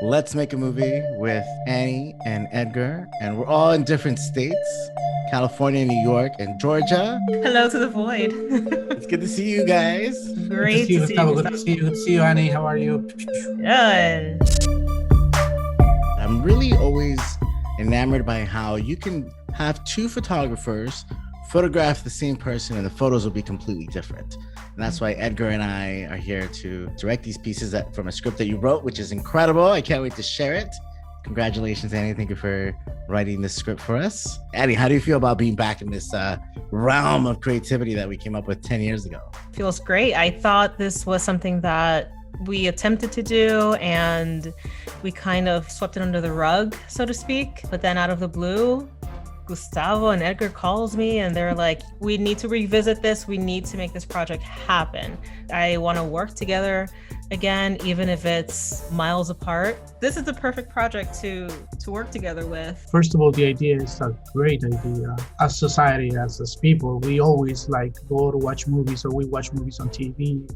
Let's make a movie with Annie and Edgar, and we're all in different states: California, New York, and Georgia. Hello to the void. It's good to see you guys. Good to Great see you, to see you, Gustavo. Good to Gustavo. see you. Good to see you, Annie. How are you? Good. I'm really always enamored by how you can have two photographers photograph the same person and the photos will be completely different. And that's why Edgar and I are here to direct these pieces from a script that you wrote, which is incredible. I can't wait to share it. Congratulations, Annie. Thank you for writing this script for us. Annie, how do you feel about being back in this realm of creativity that we came up with 10 years ago? Feels great. I thought this was something that we attempted to do and we kind of swept it under the rug, so to speak. But then out of the blue, Gustavo and Edgar calls me and they're like, we need to revisit this. We need to make this project happen. I want to work together again, even if it's miles apart. This is the perfect project to work together with. First of all, the idea is a great idea. As society, as people, we always like go to watch movies, or we watch movies on TV,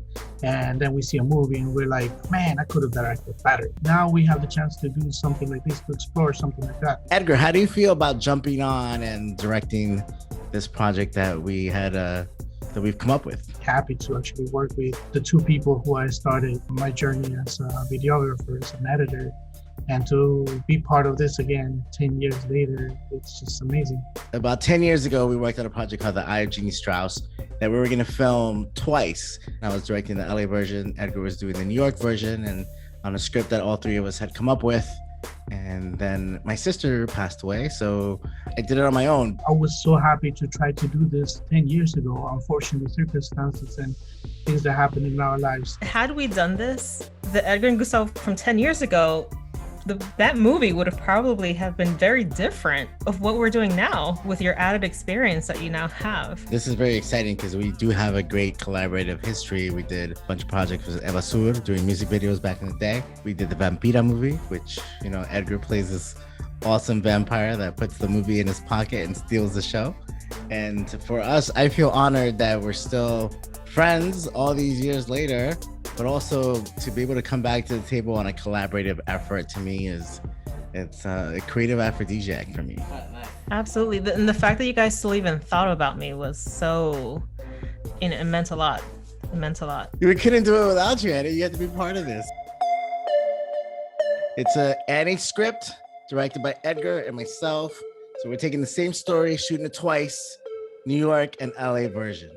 and then we see a movie and we're like, man, I could have directed better. Now we have the chance to do something like this, to explore something like that. Edgar, how do you feel about jumping on and directing this project that we've come up with? Happy to actually work with the two people who I started my journey as a videographer, as an editor, and to be part of this again 10 years later. It's just amazing. About 10 years ago, we worked on a project called The Eye of Jeannie Strauss that we were going to film twice. I was directing the LA version, Edgar was doing the New York version, and on a script that all three of us had come up with. And then my sister passed away, so I did it on my own. I was so happy to try to do this 10 years ago. Unfortunately, circumstances and things that happen in our lives. Had we done this, the Edgar and Gustavo from 10 years ago, that movie would have probably have been very different of what we're doing now with your added experience that you now have. This is very exciting because we do have a great collaborative history. We did a bunch of projects with Eva Sur doing music videos back in the day. We did the Vampira movie, which, Edgar plays this awesome vampire that puts the movie in his pocket and steals the show. And for us, I feel honored that we're still friends all these years later, but also to be able to come back to the table on a collaborative effort, to me it's a creative aphrodisiac for me. Absolutely. And the fact that you guys still even thought about me was so, it meant a lot. It meant a lot. We couldn't do it without you, Annie. You had to be part of this. It's a Annie script directed by Edgar and myself. So we're taking the same story, shooting it twice, New York and LA version.